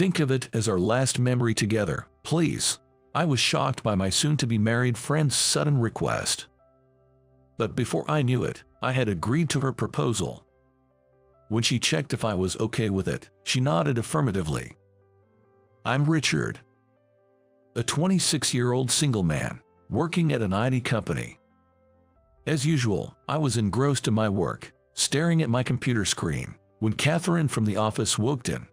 Think of it as our last memory together, please." I was shocked by my soon-to-be-married friend's sudden request. But before I knew it, I had agreed to her proposal. When she checked if I was okay with it, she nodded affirmatively. I'm Richard, a 26-year-old single man, working at an IT company. As usual, I was engrossed in my work, staring at my computer screen, when Catherine from the office walked in.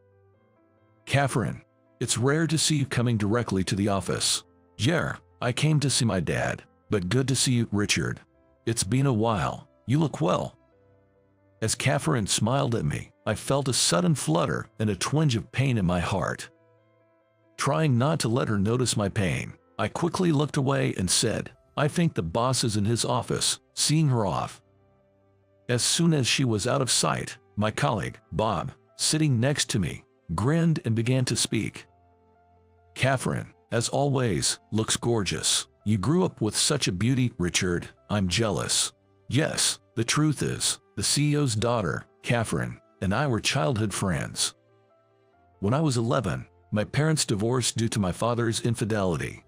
"Catherine, it's rare to see you coming directly to the office." "Yeah, I came to see my dad, but good to see you, Richard. It's been a while. You look well." As Catherine smiled at me, I felt a sudden flutter and a twinge of pain in my heart. Trying not to let her notice my pain, I quickly looked away and said, "I think the boss is in his office, seeing her off." As soon as she was out of sight, my colleague, Bob, sitting next to me, grinned and began to speak. "Catherine, as always, looks gorgeous. You grew up with such a beauty, Richard. I'm jealous." Yes, the truth is, the CEO's daughter, Catherine, and I were childhood friends. When I was 11, my parents divorced due to my father's infidelity.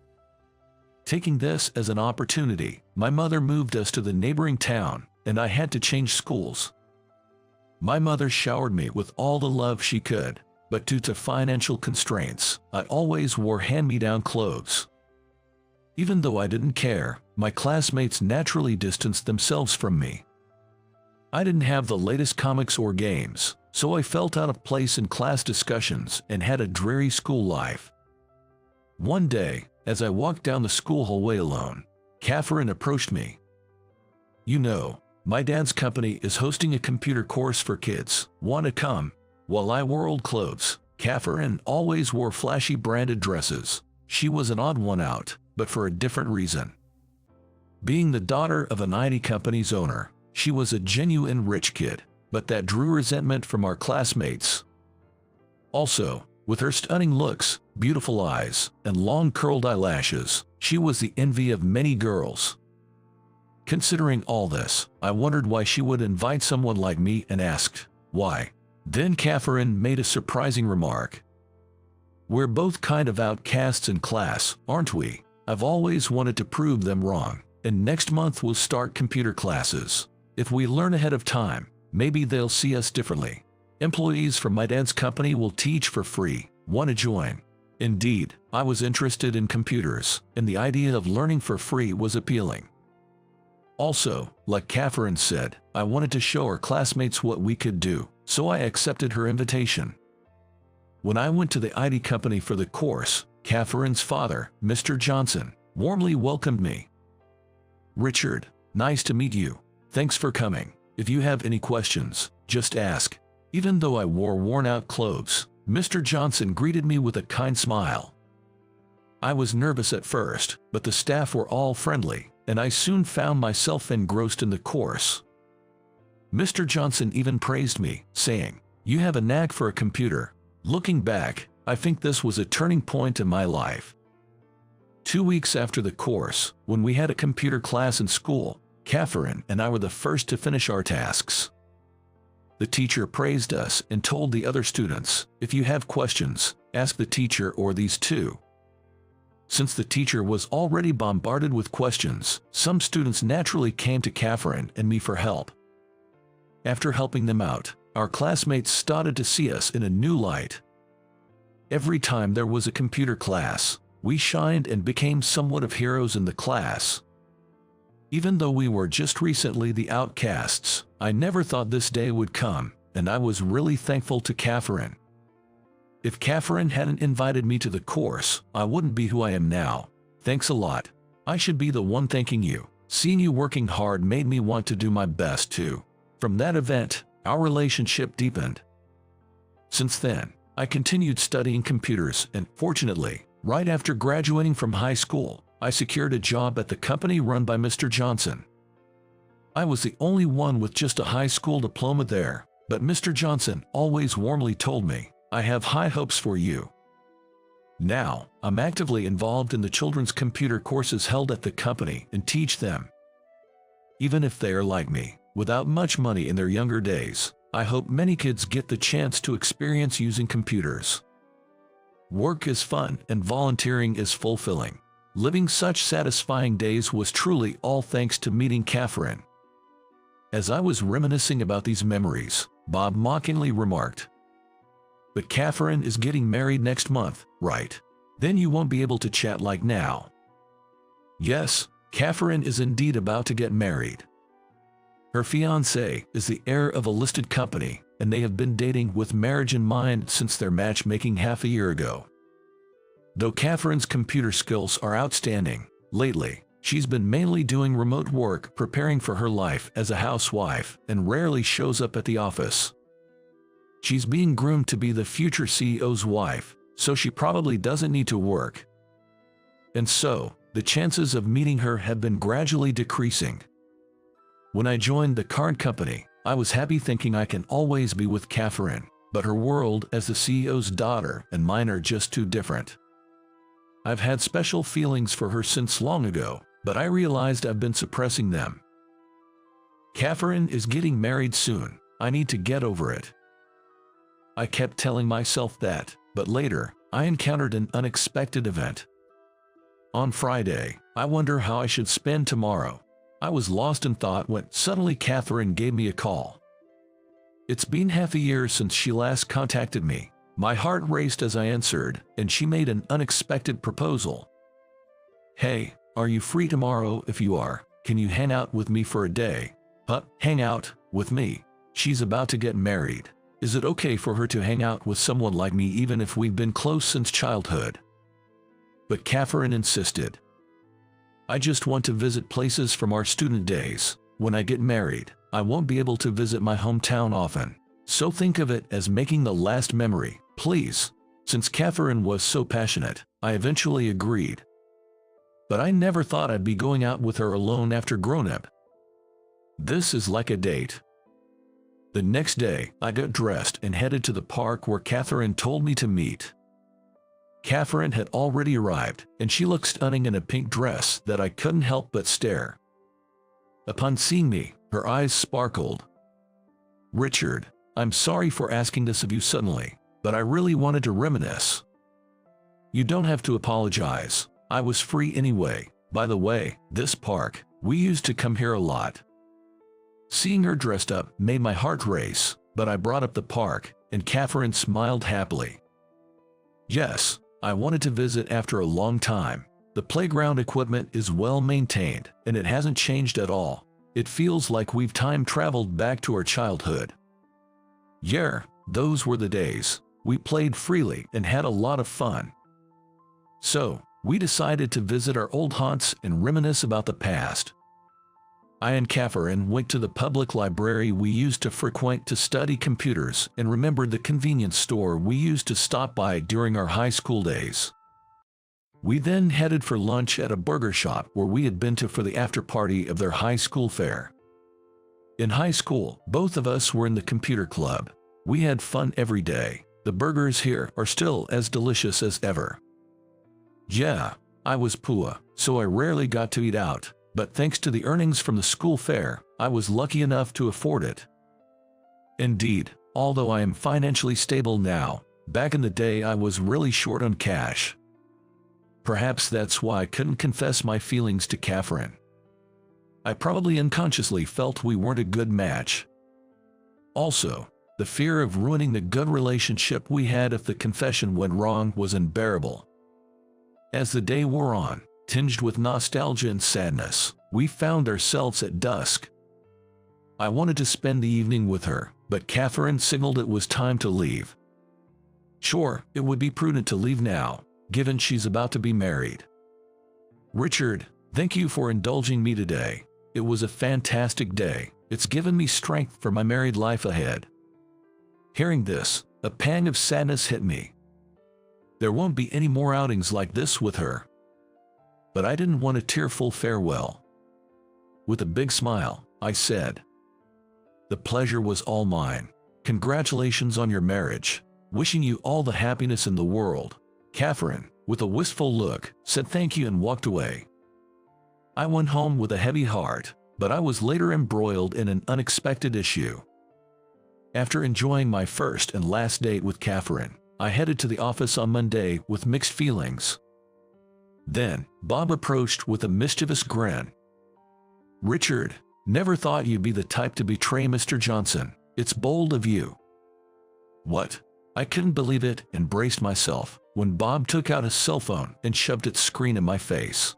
Taking this as an opportunity, my mother moved us to the neighboring town, and I had to change schools. My mother showered me with all the love she could, but due to financial constraints, I always wore hand-me-down clothes. Even though I didn't care, my classmates naturally distanced themselves from me. I didn't have the latest comics or games, so I felt out of place in class discussions and had a dreary school life. One day, as I walked down the school hallway alone, Catherine approached me. "You know, my dad's company is hosting a computer course for kids. Want to come?" While I wore old clothes, Catherine always wore flashy branded dresses. She was an odd one out, but for a different reason. Being the daughter of an IT company's owner, she was a genuine rich kid, but that drew resentment from our classmates. Also, with her stunning looks, beautiful eyes, and long curled eyelashes, she was the envy of many girls. Considering all this, I wondered why she would invite someone like me and asked, "Why?" Then Catherine made a surprising remark. "We're both kind of outcasts in class, aren't we? I've always wanted to prove them wrong, and next month we'll start computer classes. If we learn ahead of time, maybe they'll see us differently. Employees from my dad's company will teach for free. Want to join?" Indeed, I was interested in computers, and the idea of learning for free was appealing. Also, like Catherine said, I wanted to show our classmates what we could do, so I accepted her invitation. When I went to the IT company for the course, Catherine's father, Mr. Johnson, warmly welcomed me. "Richard, nice to meet you. Thanks for coming. If you have any questions, just ask." Even though I wore worn-out clothes, Mr. Johnson greeted me with a kind smile. I was nervous at first, but the staff were all friendly, and I soon found myself engrossed in the course. Mr. Johnson even praised me, saying, "You have a knack for a computer." Looking back, I think this was a turning point in my life. 2 weeks after the course, when we had a computer class in school, Catherine and I were the first to finish our tasks. The teacher praised us and told the other students, "If you have questions, ask the teacher or these two." Since the teacher was already bombarded with questions, some students naturally came to Catherine and me for help. After helping them out, our classmates started to see us in a new light. Every time there was a computer class, we shined and became somewhat of heroes in the class. Even though we were just recently the outcasts, I never thought this day would come, and I was really thankful to Catherine. If Catherine hadn't invited me to the course, I wouldn't be who I am now. Thanks a lot. I should be the one thanking you. Seeing you working hard made me want to do my best too. From that event, our relationship deepened. Since then, I continued studying computers and, fortunately, right after graduating from high school, I secured a job at the company run by Mr. Johnson. I was the only one with just a high school diploma there, but Mr. Johnson always warmly told me, "I have high hopes for you." Now, I'm actively involved in the children's computer courses held at the company and teach them. Even if they are like me, without much money in their younger days, I hope many kids get the chance to experience using computers. Work is fun and volunteering is fulfilling. Living such satisfying days was truly all thanks to meeting Catherine. As I was reminiscing about these memories, Bob mockingly remarked, "But Catherine is getting married next month, right? Then you won't be able to chat like now." Yes, Catherine is indeed about to get married. Her fiancé is the heir of a listed company, and they have been dating with marriage in mind since their matchmaking half a year ago. Though Catherine's computer skills are outstanding, lately, she's been mainly doing remote work preparing for her life as a housewife and rarely shows up at the office. She's being groomed to be the future CEO's wife, so she probably doesn't need to work. And so, the chances of meeting her have been gradually decreasing. When I joined the card company, I was happy thinking I can always be with Catherine, but her world as the CEO's daughter and mine are just too different. I've had special feelings for her since long ago, but I realized I've been suppressing them. Catherine is getting married soon. I need to get over it. I kept telling myself that, but later, I encountered an unexpected event. On Friday, I wonder how I should spend tomorrow. I was lost in thought when suddenly Catherine gave me a call. It's been half a year since she last contacted me. My heart raced as I answered, and she made an unexpected proposal. "Hey, are you free tomorrow? If you are, can you hang out with me for a day?" Hang out with me? She's about to get married. Is it okay for her to hang out with someone like me even if we've been close since childhood? But Catherine insisted. "I just want to visit places from our student days. When I get married, I won't be able to visit my hometown often. So think of it as making the last memory, please." Since Catherine was so passionate, I eventually agreed. But I never thought I'd be going out with her alone after grown-up. This is like a date. The next day, I got dressed and headed to the park where Catherine told me to meet. Catherine had already arrived, and she looked stunning in a pink dress that I couldn't help but stare. Upon seeing me, her eyes sparkled. "Richard, I'm sorry for asking this of you suddenly, but I really wanted to reminisce." "You don't have to apologize. I was free anyway. By the way, this park, we used to come here a lot." Seeing her dressed up made my heart race, but I brought up the park, and Catherine smiled happily. "Yes, I wanted to visit after a long time. The playground equipment is well maintained, and it hasn't changed at all. It feels like we've time traveled back to our childhood." Yeah, those were the days. We played freely and had a lot of fun. So, we decided to visit our old haunts and reminisce about the past. I and Catherine went to the public library we used to frequent to study computers and remembered the convenience store we used to stop by during our high school days. We then headed for lunch at a burger shop where we had been to for the after-party of their high school fair. In high school, both of us were in the computer club. We had fun every day. The burgers here are still as delicious as ever. Yeah, I was poor, so I rarely got to eat out. But thanks to the earnings from the school fair, I was lucky enough to afford it. Indeed, although I am financially stable now, back in the day I was really short on cash. Perhaps that's why I couldn't confess my feelings to Catherine. I probably unconsciously felt we weren't a good match. Also, the fear of ruining the good relationship we had if the confession went wrong was unbearable. As the day wore on, tinged with nostalgia and sadness, we found ourselves at dusk. I wanted to spend the evening with her, but Catherine signaled it was time to leave. Sure, it would be prudent to leave now, given she's about to be married. "Richard, thank you for indulging me today. It was a fantastic day. It's given me strength for my married life ahead." Hearing this, a pang of sadness hit me. There won't be any more outings like this with her. But I didn't want a tearful farewell. With a big smile, I said, "The pleasure was all mine. Congratulations on your marriage. Wishing you all the happiness in the world." Catherine, with a wistful look, said thank you and walked away. I went home with a heavy heart, but I was later embroiled in an unexpected issue. After enjoying my first and last date with Catherine, I headed to the office on Monday with mixed feelings. Then, Bob approached with a mischievous grin. "Richard, never thought you'd be the type to betray Mr. Johnson. It's bold of you." What? I couldn't believe it and braced myself when Bob took out his cell phone and shoved its screen in my face.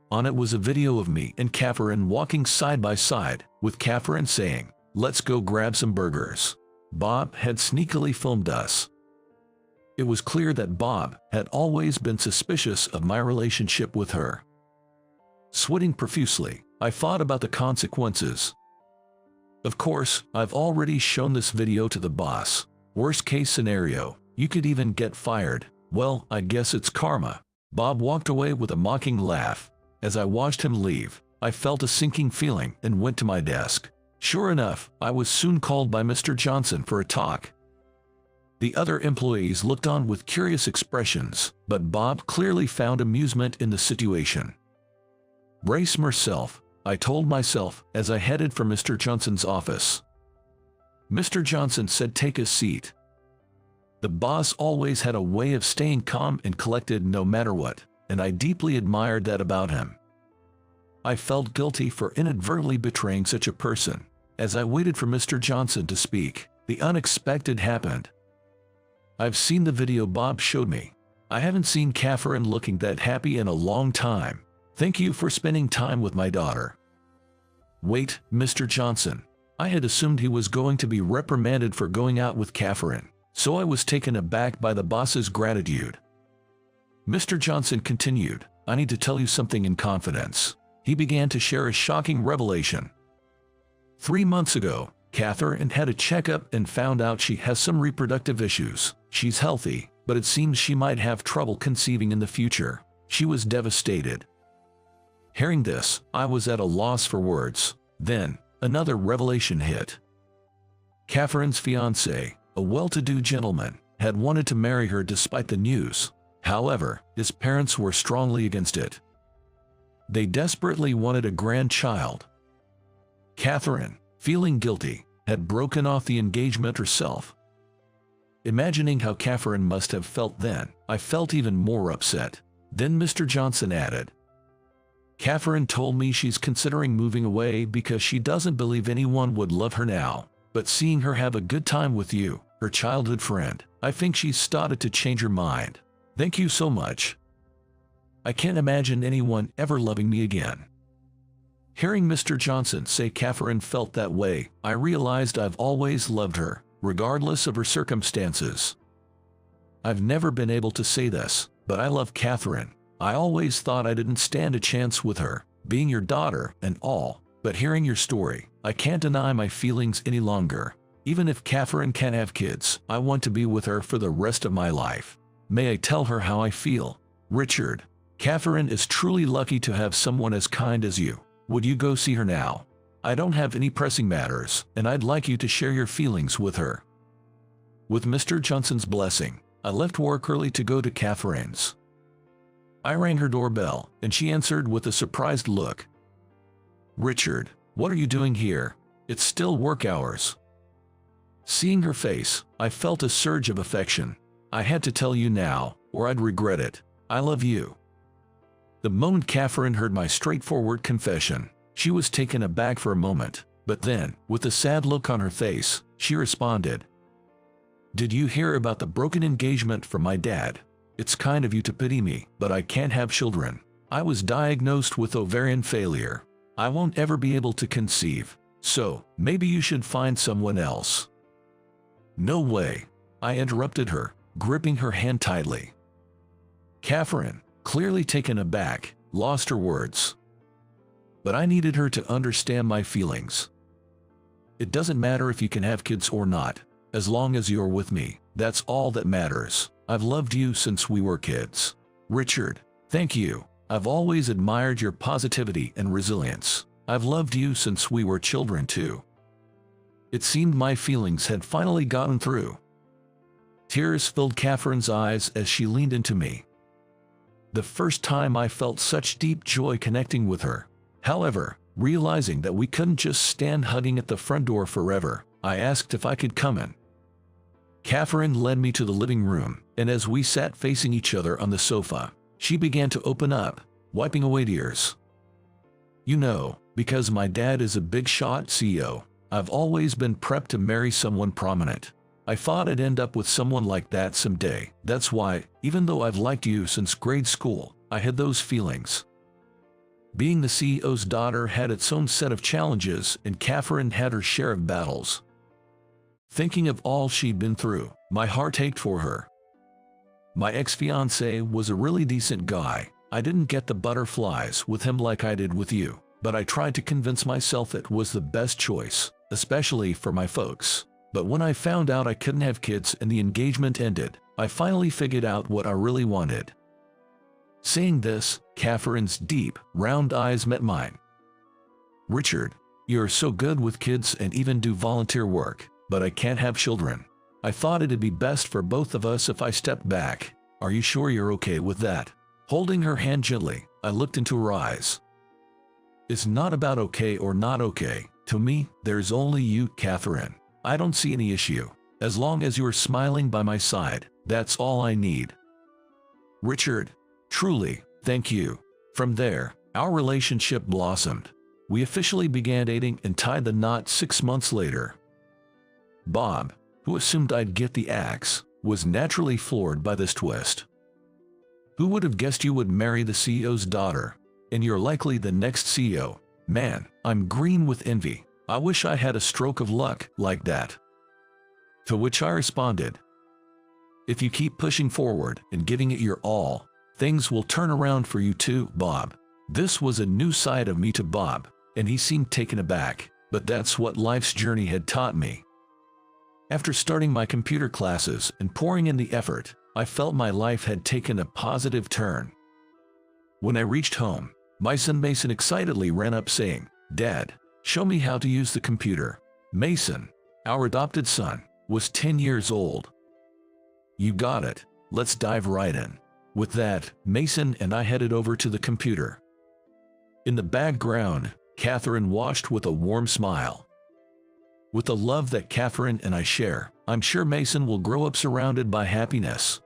On it was a video of me and Catherine walking side by side, with Catherine saying, "Let's go grab some burgers." Bob had sneakily filmed us. It was clear that Bob had always been suspicious of my relationship with her. Sweating profusely, I thought about the consequences. Of course, I've already shown this video to the boss. Worst case scenario, you could even get fired. Well, I guess it's karma. Bob walked away with a mocking laugh. As I watched him leave, I felt a sinking feeling and went to my desk. Sure enough, I was soon called by Mr. Johnson for a talk. The other employees looked on with curious expressions, but Bob clearly found amusement in the situation. "Brace yourself," I told myself as I headed for Mr. Johnson's office. Mr. Johnson said take a seat. The boss always had a way of staying calm and collected no matter what, and I deeply admired that about him. I felt guilty for inadvertently betraying such a person. As I waited for Mr. Johnson to speak, the unexpected happened. "I've seen the video Bob showed me. I haven't seen Catherine looking that happy in a long time. Thank you for spending time with my daughter." Wait, Mr. Johnson. I had assumed he was going to be reprimanded for going out with Catherine, so I was taken aback by the boss's gratitude. Mr. Johnson continued, "I need to tell you something in confidence." He began to share a shocking revelation. 3 months ago, Catherine had a checkup and found out she has some reproductive issues. She's healthy, but it seems she might have trouble conceiving in the future. She was devastated. Hearing this, I was at a loss for words. Then, another revelation hit. Catherine's fiancé, a well-to-do gentleman, had wanted to marry her despite the news. However, his parents were strongly against it. They desperately wanted a grandchild. Catherine, feeling guilty, had broken off the engagement herself. Imagining how Catherine must have felt then, I felt even more upset. Then Mr. Johnson added, "Catherine told me she's considering moving away because she doesn't believe anyone would love her now. But seeing her have a good time with you, her childhood friend, I think she's started to change her mind. Thank you so much. I can't imagine anyone ever loving me again." Hearing Mr. Johnson say Catherine felt that way, I realized I've always loved her, regardless of her circumstances. I've never been able to say this, but I love Catherine. I always thought I didn't stand a chance with her, being your daughter and all, but hearing your story, I can't deny my feelings any longer. Even if Catherine can't have kids, I want to be with her for the rest of my life. May I tell her how I feel? Richard, Catherine is truly lucky to have someone as kind as you. Would you go see her now? I don't have any pressing matters, and I'd like you to share your feelings with her. With Mr. Johnson's blessing, I left work early to go to Catherine's. I rang her doorbell, and she answered with a surprised look. "Richard, what are you doing here? It's still work hours." Seeing her face, I felt a surge of affection. "I had to tell you now, or I'd regret it. I love you." The moment Catherine heard my straightforward confession, she was taken aback for a moment, but then, with a sad look on her face, she responded, "Did you hear about the broken engagement from my dad? It's kind of you to pity me, but I can't have children. I was diagnosed with ovarian failure. I won't ever be able to conceive, so maybe you should find someone else." "No way," I interrupted her, gripping her hand tightly. Catherine, clearly taken aback, lost her words. But I needed her to understand my feelings. "It doesn't matter if you can have kids or not. As long as you're with me, that's all that matters. I've loved you since we were kids. Richard, thank you. I've always admired your positivity and resilience. I've loved you since we were children too." It seemed my feelings had finally gotten through. Tears filled Catherine's eyes as she leaned into me. The first time I felt such deep joy connecting with her. However, realizing that we couldn't just stand hugging at the front door forever, I asked if I could come in. Catherine led me to the living room, and as we sat facing each other on the sofa, she began to open up, wiping away tears. You know, because my dad is a big shot CEO, I've always been prepped to marry someone prominent. I thought I'd end up with someone like that someday. That's why, even though I've liked you since grade school, I had those feelings. Being the CEO's daughter had its own set of challenges, and Catherine had her share of battles. Thinking of all she'd been through, my heart ached for her. My ex-fiancé was a really decent guy. I didn't get the butterflies with him like I did with you, but I tried to convince myself it was the best choice, especially for my folks. But when I found out I couldn't have kids and the engagement ended, I finally figured out what I really wanted. Saying this, Catherine's deep, round eyes met mine. Richard, you're so good with kids and even do volunteer work, but I can't have children. I thought it'd be best for both of us if I stepped back. Are you sure you're okay with that? Holding her hand gently, I looked into her eyes. It's not about okay or not okay. To me, there's only you, Catherine. I don't see any issue. As long as you're smiling by my side, that's all I need. Richard, truly, thank you. From there, our relationship blossomed. We officially began dating and tied the knot 6 months later. Bob, who assumed I'd get the axe, was naturally floored by this twist. Who would have guessed you would marry the CEO's daughter? And you're likely the next CEO. Man, I'm green with envy. I wish I had a stroke of luck like that. To which I responded, if you keep pushing forward and giving it your all, things will turn around for you too, Bob. This was a new side of me to Bob, and he seemed taken aback, but that's what life's journey had taught me. After starting my computer classes and pouring in the effort, I felt my life had taken a positive turn. When I reached home, my son Mason excitedly ran up saying, "Dad, show me how to use the computer." Mason, our adopted son, was 10 years old. You got it. Let's dive right in. With that, Mason and I headed over to the computer. In the background, Catherine watched with a warm smile. With the love that Catherine and I share, I'm sure Mason will grow up surrounded by happiness.